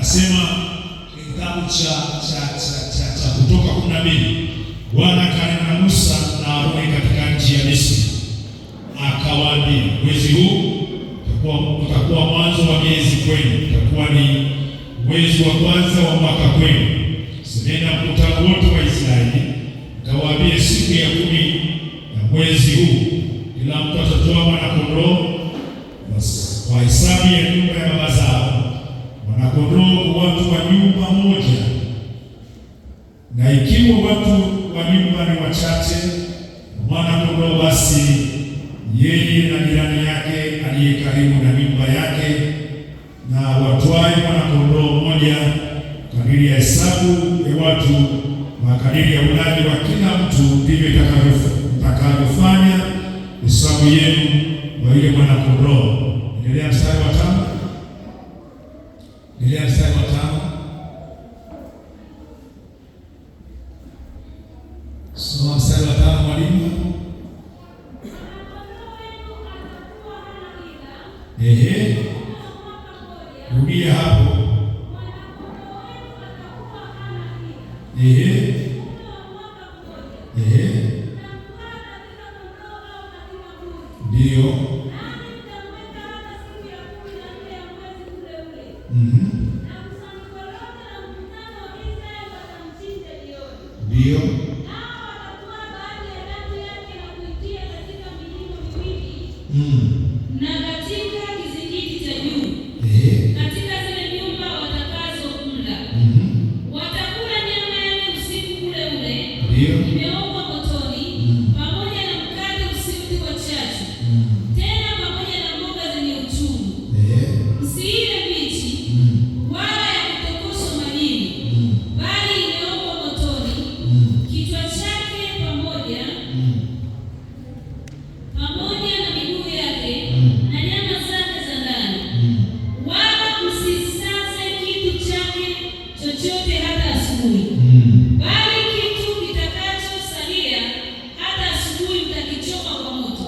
Anasema kitabu cha Kutoka 12, Bwana akanena na Musa na Haruni katika nchi ya Misri, akawaambia, mwezi huu utakuwa mwanzo wa miezi kwenu, utakuwa ni mwezi wa kwanza wa mwaka kwenu. Semeni na mkutano wote wa Israeli, akawaambia, siku ya 10 ya mwezi huu kila mtu atatoa mwana-kondoo kwa hesabu ya nyumba ya baba zao, mwana-kondoo kwa watu wa nyumba moja. Na ikiwa watu wa nyumba ni wachache, mwana-kondoo, basi yeye na jirani yake aliye karibu na nyumba yake na watwae mwana-kondoo mmoja kadiri ya hesabu ya watu na kadiri ya ulaji wa kila mtu, ndivyo itakavyofanya hesabu yenu kwa ile mwana-kondoo. Endelea mstari wa 5. Endelea mstari wa 5. Soma mstari wa 5 mwalimu. Rudia hapo. Ndio. Ndio. Na katika kizingiti cha juu, katika zile nyumba watakazokula, watakula nyama yake usiku ule ule, imeokwa motoni, pamoja na mkate usiotiwa chachu, tena pamoja na mboga zenye uchungu. Msiile mbichi, wala ya kutokoswa majini, bali imeokwa motoni, kichwa chake pamoja na miguu yake na nyama zake za ndani. Wala msisase kitu chake chochote hata asubuhi, bali kitu kitakachosalia hata asubuhi mtakichoma kwa moto.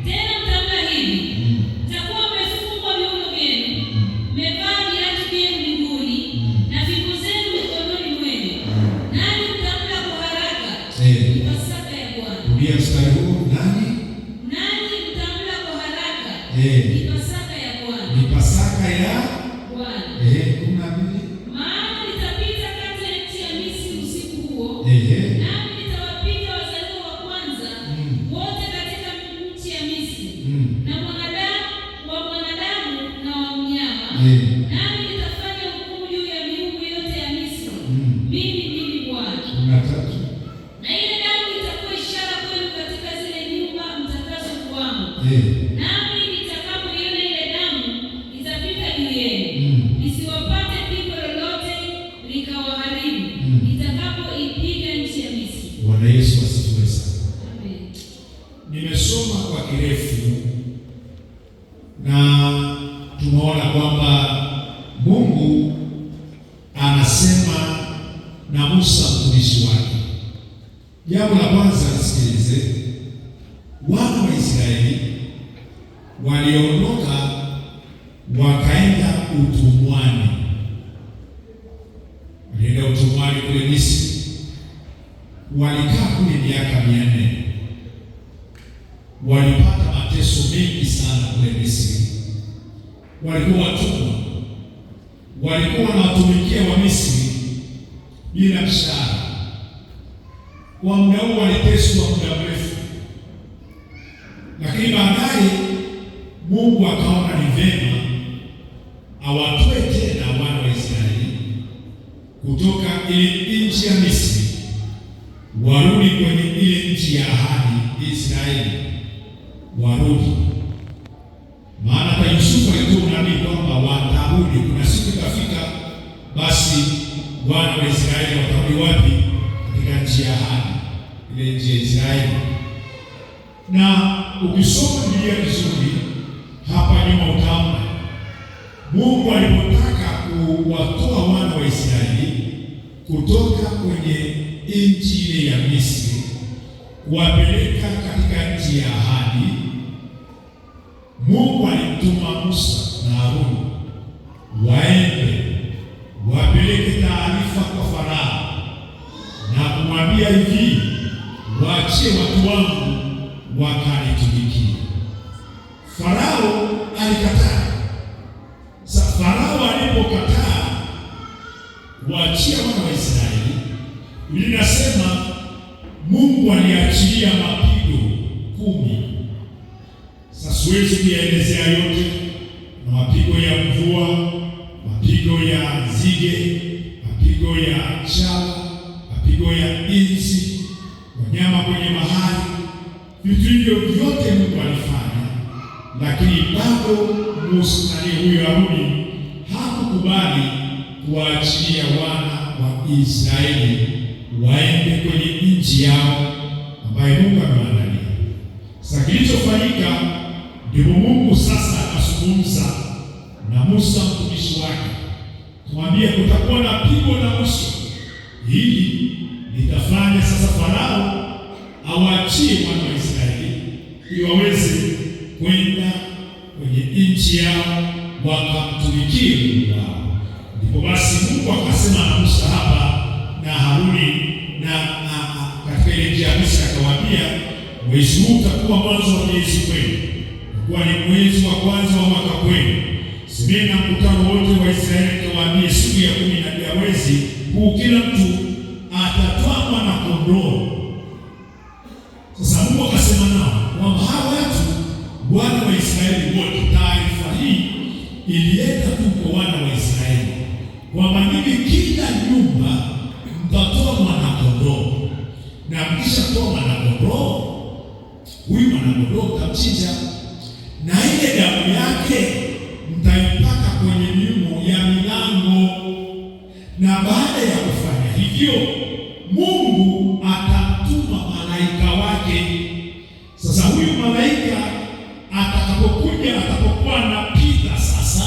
Tena mtakula hivi: mtakuwa mmefungwa viuno vyenu, mmevaa viatu vyenu miguuni, na fimbo zenu mikononi mwenu, nanyi mtakula kwa haraka. Ni Pasaka ya Bwana. Rudia mstari huu. Nanyi mtakula kwa haraka. Ni Pasaka ya Bwana. Ni Pasaka ya Bwana. 12. Maana nitapita kati ya nchi ya Misri usiku huo, nami nitawapiga wazaliwa wa kwanza wote katika nchi ya Misri, na wa mwanadamu na wa mnyama, nami nitafanya hukumu juu ya miungu yote ya Misri. Mimi ndimi Bwana. Na ile damu itakuwa ishara kwenu katika zile nyumba mtakazokuwamo. Nami nitakapoiona ile damu, nitapita juu yenu, nisiwapate pigo lolote likawaharibu, nitakapoipiga nchi ya Misri. Bwana Yesu asifiwe sana. Amen. Nimesoma kwa kirefu na tumeona kwamba Mungu anasema na Musa mtumishi wake. Jambo la kwanza, nisikilize. Wana wa Israeli waliondoka wakaenda utumwani. Walienda utumwani kule Misri. Walikaa kule miaka 400. Walipata mateso mengi sana kule Misri. Walikuwa watumwa. Walikuwa wanawatumikia wa Misri bila mshahara. Kwa muda huo waliteswa muda mrefu, lakini baadaye Mungu akaona ni vema awatoe tena wana wa Israeli kutoka ile nchi ya Misri, warudi kwenye ile nchi ya ahadi. Israeli warudi, maana hata Yusufu alitoa unabii kwamba watarudi. Kuna siku itafika, basi wana wa Israeli watarudi wapi? Katika nchi ya ahadi, ile nchi ya Israeli. Na ukisoma Biblia vizuri hapa nyuma utaona Mungu alipotaka kuwatoa wana wa Israeli kutoka kwenye nchi ile ya Misri kuwapeleka katika nchi ya ahadi, Mungu alimtuma Musa na Haruni waende taarifa kwa Farao na kumwambia hivi, waachie watu wangu wakanitumikie. Farao alikataa. Sasa Farao alipokataa kuachia wana wa Israeli, linasema Mungu aliachilia mapigo 10. Sasa siwezi kuyaelezea yote, na mapigo ya mvua, mapigo ya nzige, mapigo ya chala, mapigo ya inzi, wanyama kwenye mahali. Vitu hivyo vyote Mungu alifanya, lakini bado Musa huyo Haruni hakukubali kuachilia wana wa Israeli waende kwenye nchi yao ambayo Mungu amewaandalia. Sasa kilichofanyika, ndipo Mungu sasa akazungumza na Musa mtumishi wake, kumwambia kutakuwa na pigo la mwisho. Hili litafanya sasa Farao awaachie wana wa Israeli ili waweze kwenda kwenye nchi yao wakamtumikie Mungu wao. Ndipo basi Mungu akasema na Musa hapa na Haruni na katika ile njia ya Misri, akawaambia, mwezi huu utakuwa mwanzo wa miezi kwenu, kwa ni mwezi wa kwanza wa mwaka kwenu. Semeni na mkutano wote wa Israeli, kawaambie, siku ya 10 ya mwezi huu kila mtu atatwaa mwana-kondoo. Sasa Mungu akasema nao kwamba hawa watu wana wa Israeli wote, taarifa hii ilienda tu kwa wana wa Israeli kwamba mimi kila nyumba mtatoa mwana-kondoo, na mkishatoa mwana-kondoo, huyu mwana-kondoo mtamchinja, na ile damu yake mtaipaka kwenye miimo ya milango. Na baada ya kufanya hivyo, Mungu atatuma malaika wake. Sasa huyu malaika atakapokuja, atapokuwa anapita sasa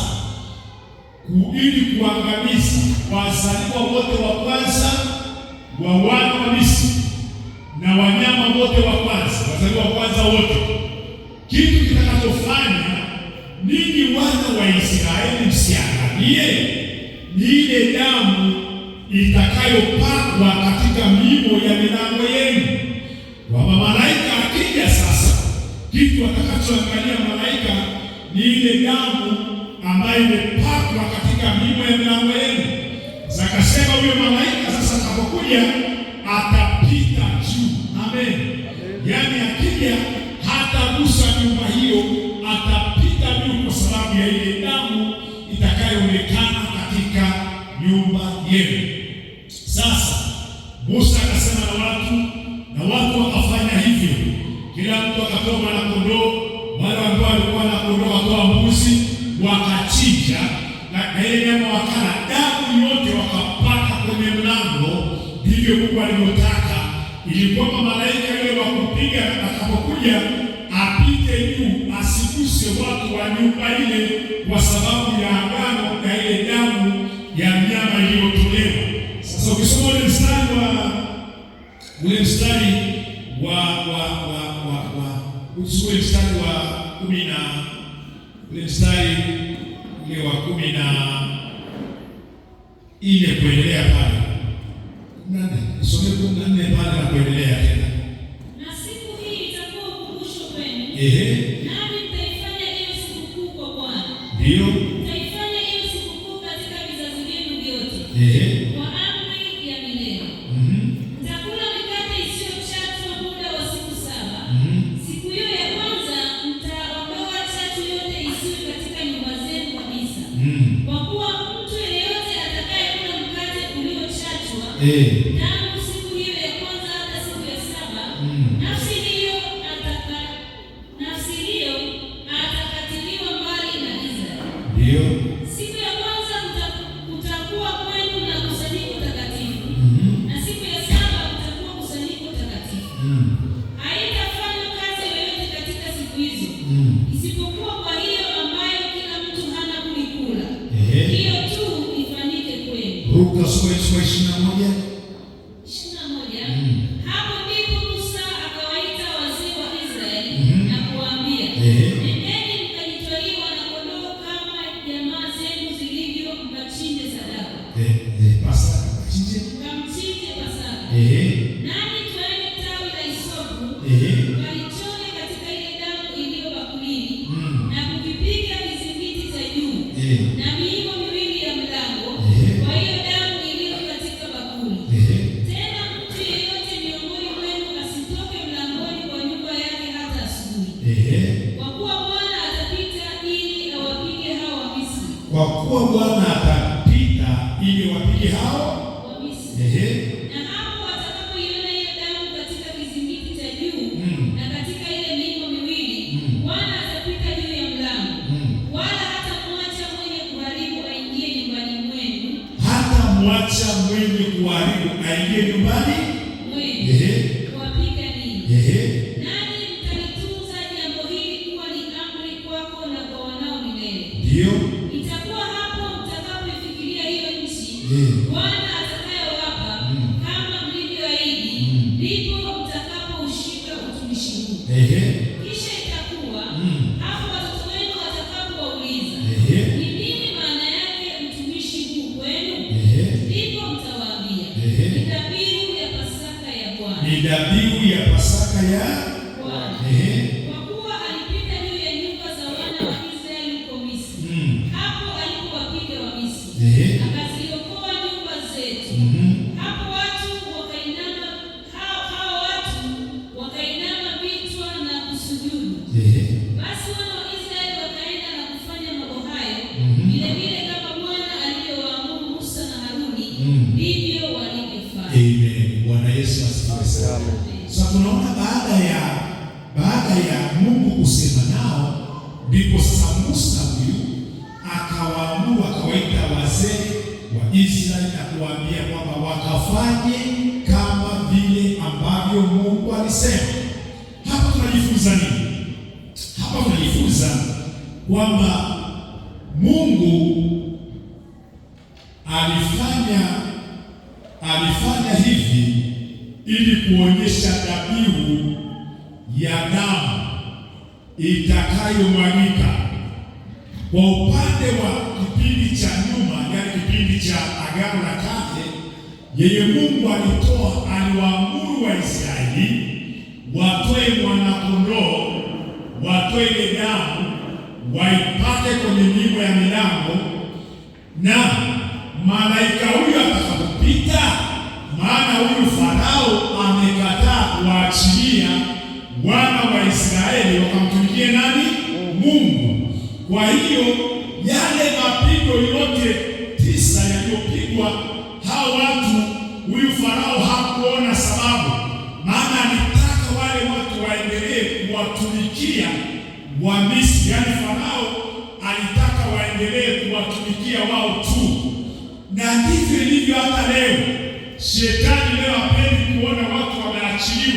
ili kuangamiza wazaliwa wote wa kwanza wa wana wa Misri na wanyama wote wa kwanza, wazaliwa wa kwanza wote, kitu kitakachofanya ninyi wana wa Israeli msiangamie ni ile damu itakayopakwa katika miimo ya milango yenu. Kwa malaika akija sasa, kitu atakachoangalia malaika ni ile damu ambayo imepakwa katika miimo ya milango yenu. Sasa akasema huyo malaika sasa atakapokuja atapita juu. Amen. Yaani akija hatagusa nyumba hiyo, atapita juu kwa sababu ya ile damu itakayoonekana katika nyumba yenu. Sasa Musa akasema na watu wakafanya hivyo. Kila mtu akatoa mwana-kondoo, wale ambao walikuwa na kondoo wakatoa mbuzi, wakachinja na ile nyama wakala, damu yote wakapaka kwenye mlango. Ndivyo Mungu alivyotaka, ili kwamba malaika yule wa kupiga atakapokuja apite juu, asiguse watu wa nyumba ile, kwa sababu ya agano na ile damu ya mnyama iliyotolewa. Sasa ukisoma ule mstari wa 14 kuendelea pale, nisome 14 pale na kuendelea tena. Na siku hii itakuwa ukumbusho kwenu. Nami mtaifanya hiyo sikukuu kwa Bwana. Ndio. Mtaifanya hiyo sikukuu katika vizazi vyenu vyote. Kwa amri ya milele. Mtakula mikate isiyochatwa muda wa siku 7. Siku hiyo ya kwanza mtaondoa chachu yote isiyo katika nyumba zenu kabisa. Kwa kuwa mtu yeyote atakayekula mkate uliochachwa tangu siku hiyo ya kwanza hata siku ya 7, nafsi hiyo atakatiliwa mbali na Israeli. Ndio. Siku ya kwanza kutakuwa kwenu na kusanyiko takatifu, na siku ya 7 kutakuwa kusanyiko takatifu. Haitafanywa kazi yoyote katika siku hizo, isipokuwa kwa hiyo ambayo kila mtu hana budi kula. Hiyo tu ifanyike kwenu. Luka sura 21. Hapo ndipo Musa akawaita wazee wa Israeli na kuwaambia, nendeni mkajitwalie wana-kondoo kama jamaa zenu zilivyo, mkachinje sadaka. Pasa na miimo miwili ya mlango, kwa hiyo damu iliyo katika bakuli. Tena mtu yeyote miongoni mwenu asitoke mlangoni kwa nyumba yake hata asubuhi, kwa kuwa Bwana atapita ili awapige hao Wamisri. Kwa kuwa Bwana atapita ili wapige hao Wamisri. Na hapo atakapoiona hiyo damu katika kizingiti cha juu na katika ile miimo miwili, Bwana atapita juu ya mlango, wala hatamwacha mwenye kuharibu aingie nyumbani mwenu. Hatamwacha mwenye kuharibu aingie nyumbani mwenu kuwapiga ninyi. Nanyi mtalitunza jambo hili kuwa ni amri kwako na kwa wanao milele. Ndio itakuwa hapo mtakapoifikiria hiyo nchi Bwana atakayowapa kama mlivyoahidi, ndipo mtakapoushika utumishi huu. Kisha itakuwa hapo watoto wenu watakapowauliza, ni nini maana yake utumishi huu kwenu? Ndipo mtawaambia, ni dhabihu ya Pasaka ya Bwana. Ni dhabihu ya Pasaka ya Bwana. Kwa kuwa alipita juu ya nyumba za wana wa Israeli huko Misri, hapo alipowapiga Wamisri, akaziokoa nyumba zetu. Hapo watu wakainama, hao watu wakainama vichwa na kusujudu. Basi wana wa Israeli wakaenda na kufanya mambo hayo vile vile kama Bwana alivyowaamuru Musa na Haruni, ndivyo walivyofanya. Amen. Bwana Yesu asifiwe sana. Sasa tunaona baada ya Mungu kusema nao, ndipo sasa Musa huyu akawaamuru, akawaita wazee wa Israeli na kuwaambia kwamba wakafanye kama vile ambavyo Mungu alisema. Hapa tunajifunza nini? Hapa tunajifunza kwamba Mungu alifanya hivi ili kuonyesha dhabihu ya damu itakayomwagika. Kwa upande wa kipindi cha nyuma, yaani kipindi cha Agano la Kale, yeye Mungu aliwaamuru Waisraeli watoe mwana-kondoo, watoe ile damu, waipake kwenye miimo ya milango, na malaika huyu atakapopita, maana huyu Farao amekataa kuwaachilia wana wa Israeli wakamtumikie nani? Mungu. Kwa hiyo yale mapigo yote 9 yaliyopigwa hao watu, huyu Farao hakuona sababu, maana alitaka wale watu waendelee kuwatumikia Wamisri. Yaani Farao alitaka waendelee kuwatumikia wao tu, na ndivyo ilivyo hata leo. Shetani leo hapendi kuona watu wameachiliwa.